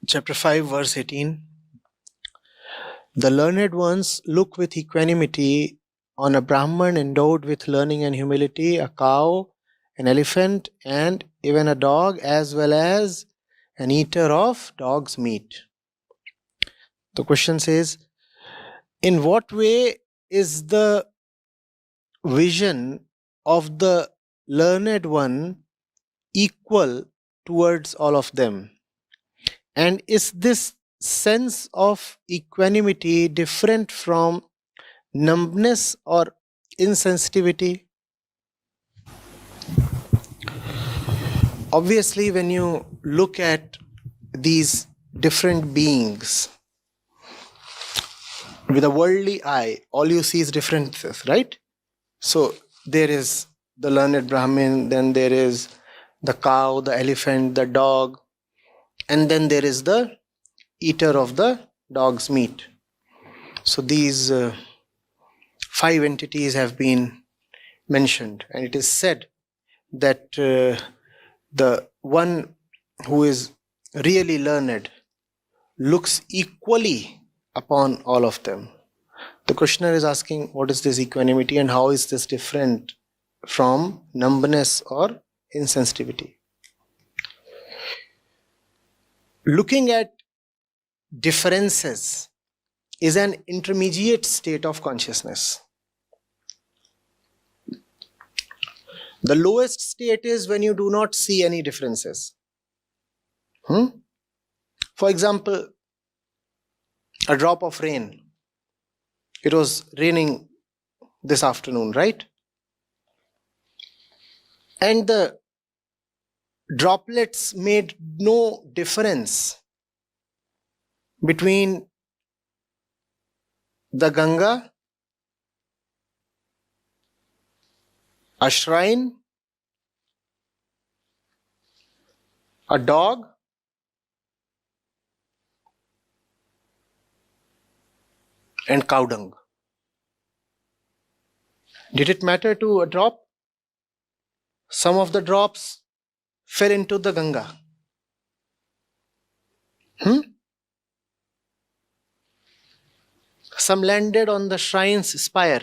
Chapter 5, verse 18. The learned ones look with equanimity on a Brahman endowed with learning and humility, a cow, an elephant, and even a dog, as well as an eater of dog's meat. The question says, in what way is the vision of the learned one equal towards all of them? And is this sense of equanimity different from numbness or insensitivity? Obviously, when you look at these different beings with a worldly eye, all you see is differences, right? So there is the learned Brahmin, then there is the cow, the elephant, the dog, and then there is the eater of the dog's meat. So these 5 entities have been mentioned, and it is said that the one who is really learned looks equally upon all of them. The questioner is asking, what is this equanimity and how is this different from numbness or insensitivity? Looking at differences is an intermediate state of consciousness. The lowest state is when you do not see any differences. For example, a drop of rain. It was raining this afternoon, right? And the droplets made no difference between the Ganga, a shrine, a dog, and cow dung. Did it matter to a drop? Some of the drops fell into the Ganga. Some landed on the shrine's spire.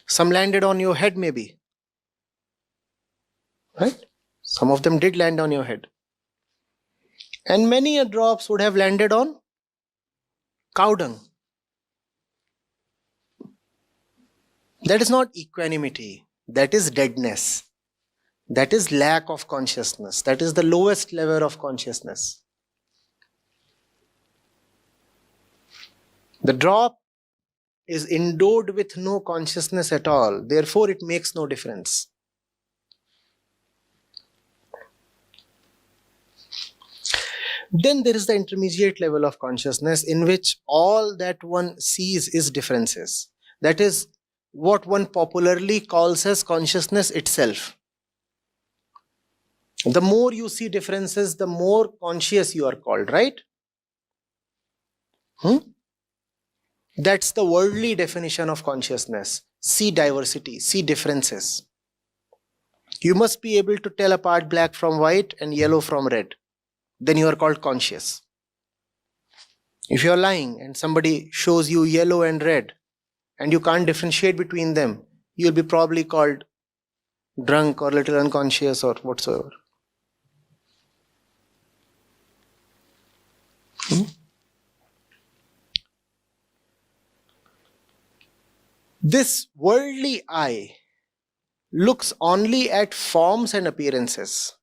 Some landed on your head maybe. Right? Some of them did land on your head. And many a drops would have landed on cow dung. That is not equanimity. That is deadness. That is lack of consciousness. That is the lowest level of consciousness. The drop is endowed with no consciousness at all. Therefore, it makes no difference. Then there is the intermediate level of consciousness in which all that one sees is differences. That is what one popularly calls as consciousness itself. The more you see differences, the more conscious you are called, right? That's the worldly definition of consciousness. See diversity, see differences. You must be able to tell apart black from white and yellow from red. Then you are called conscious. If you are lying and somebody shows you yellow and red and you can't differentiate between them, you'll be probably called drunk or little unconscious or whatsoever. This worldly eye looks only at forms and appearances.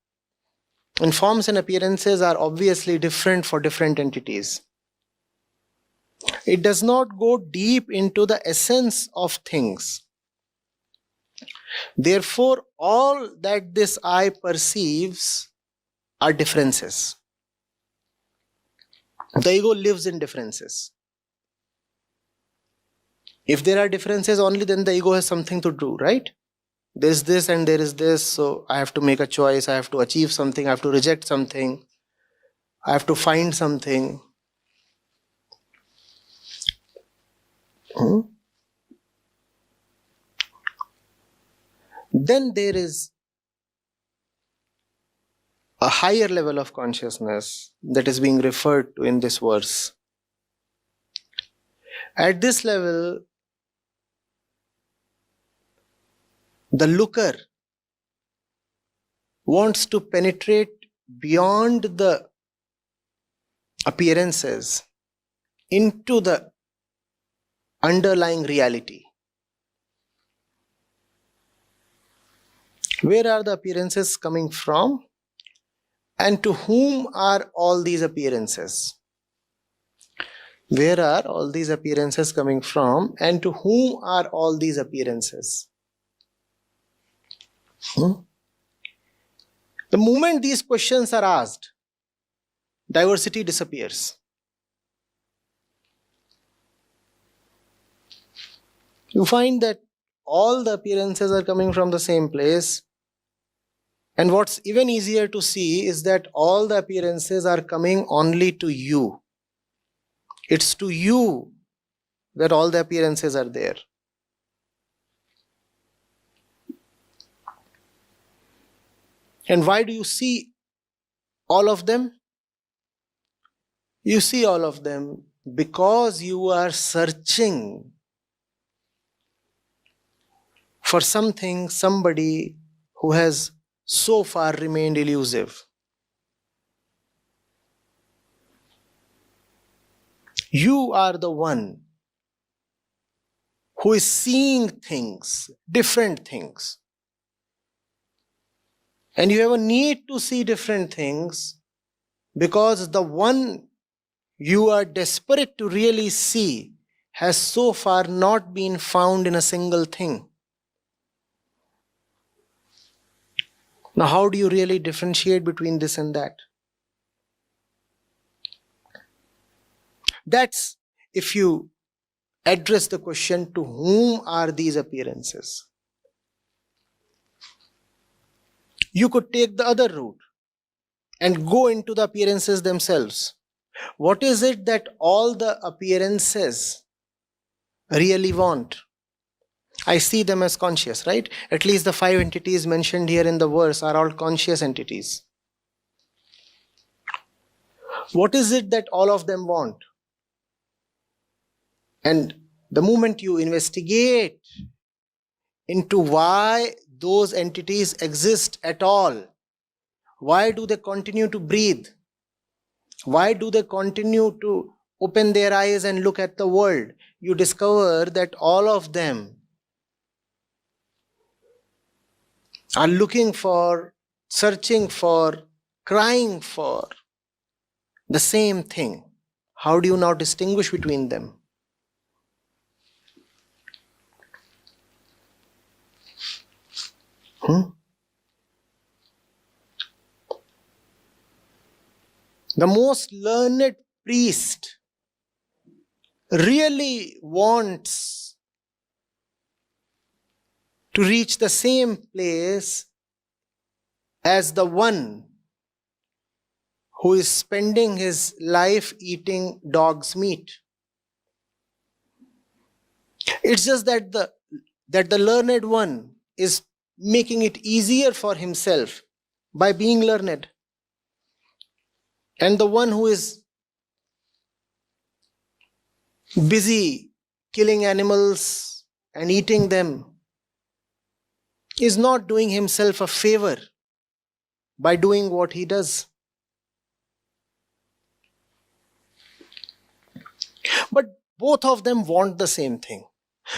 And forms and appearances are obviously different for different entities. It does not go deep into the essence of things. Therefore, all that this eye perceives are differences. The ego lives in differences. If there are differences only, then the ego has something to do, right? There is this and there is this, so I have to make a choice, I have to achieve something, I have to reject something, I have to find something. then there is a higher level of consciousness that is being referred to in this verse. At this level, the looker wants to penetrate beyond the appearances into the underlying reality. Where are the appearances coming from? And to whom are all these appearances? Where are all these appearances coming from? And to whom are all these appearances? The moment these questions are asked, diversity disappears. You find that all the appearances are coming from the same place. And what's even easier to see is that all the appearances are coming only to you. It's to you that all the appearances are there. And why do you see all of them? You see all of them because you are searching for something, somebody who has so far remained elusive. You are the one who is seeing things, different things. And you have a need to see different things because the one you are desperate to really see has so far not been found in a single thing. Now, how do you really differentiate between this and that? That's if you address the question, to whom are these appearances? You could take the other route and go into the appearances themselves. What is it that all the appearances really want? I see them as conscious, right? At least the 5 entities mentioned here in the verse are all conscious entities. What is it that all of them want? And the moment you investigate into why those entities exist at all, why do they continue to breathe? Why do they continue to open their eyes and look at the world? You discover that all of them are looking for, searching for, crying for the same thing. How do you now distinguish between them? The most learned priest really wants to reach the same place as the one who is spending his life eating dog's meat. It's just that the learned one is making it easier for himself by being learned. And the one who is busy killing animals and eating them is not doing himself a favor by doing what he does. But both of them want the same thing.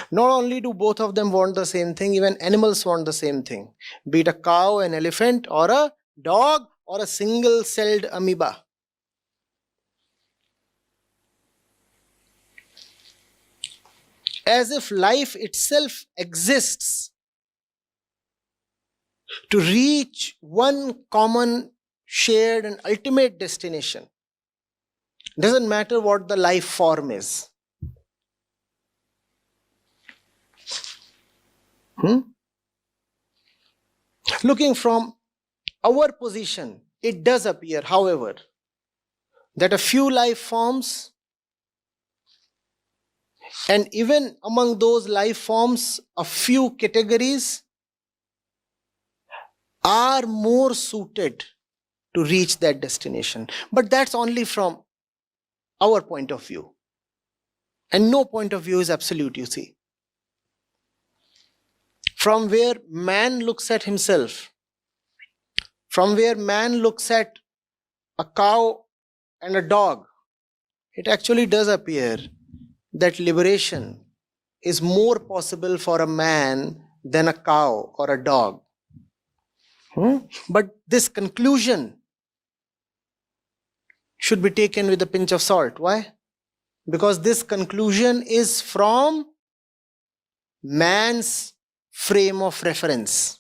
Not only do both of them want the same thing, even animals want the same thing. Be it a cow, an elephant, or a dog, or a single-celled amoeba. As if life itself exists to reach one common, shared, and ultimate destination. Doesn't matter what the life form is. Looking from our position, it does appear, however, that a few life forms, and even among those life forms, a few categories, are more suited to reach that destination. But that's only from our point of view. And no point of view is absolute, you see. From where man looks at himself, from where man looks at a cow and a dog, it actually does appear that liberation is more possible for a man than a cow or a dog. But this conclusion should be taken with a pinch of salt. Why? Because this conclusion is from man's frame of reference.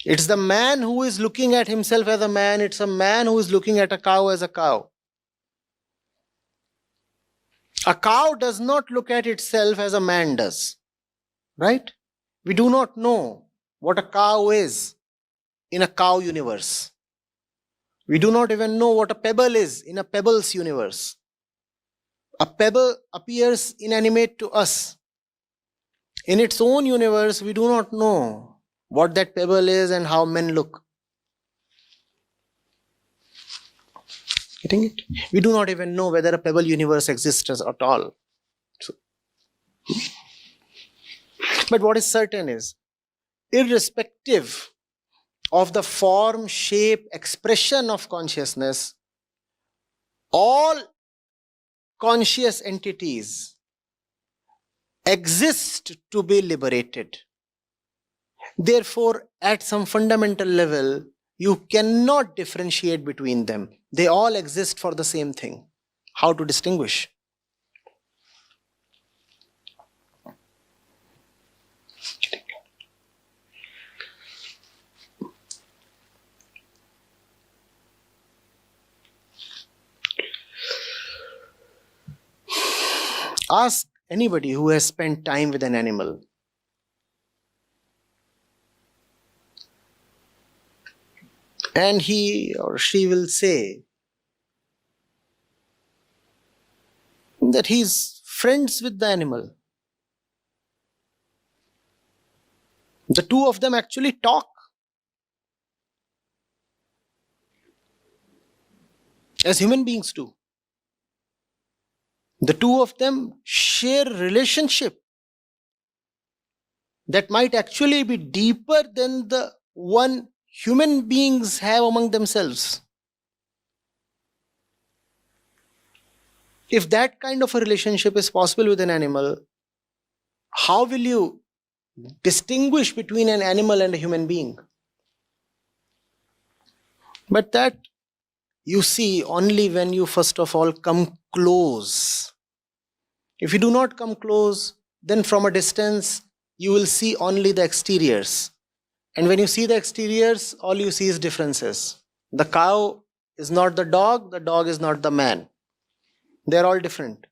It's the man who is looking at himself as a man. It's a man who is looking at a cow as a cow. A cow does not look at itself as a man does. Right? We do not know what a cow is in a cow universe. We do not even know what a pebble is in a pebbles universe. A pebble appears inanimate to us. In its own universe, we do not know what that pebble is and how men look. Getting it? We do not even know whether a pebble universe exists at all. But what is certain is, irrespective of the form, shape, expression of consciousness, all conscious entities exist to be liberated. Therefore, at some fundamental level, you cannot differentiate between them. They all exist for the same thing. How to distinguish? Ask anybody who has spent time with an animal. And he or she will say that he's friends with the animal. The two of them actually talk. As human beings do. The two of them share relationship that might actually be deeper than the one human beings have among themselves. If that kind of a relationship is possible with an animal, how will you distinguish between an animal and a human being? But that you see only when you first of all come close. If you do not come close, then from a distance you will see only the exteriors. And when you see the exteriors, all you see is differences. The cow is not the dog is not the man. They are all different.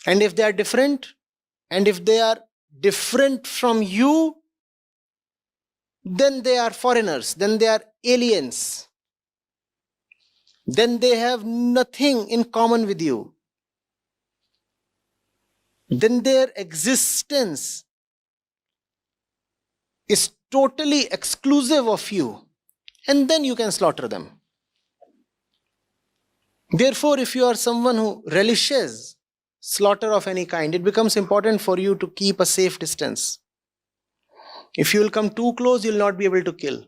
And if they are different, and if they are different from you, then they are foreigners, then they are aliens. Then they have nothing in common with you. Then their existence is totally exclusive of you. And then you can slaughter them. Therefore, if you are someone who relishes slaughter of any kind, it becomes important for you to keep a safe distance. If you will come too close, you will not be able to kill.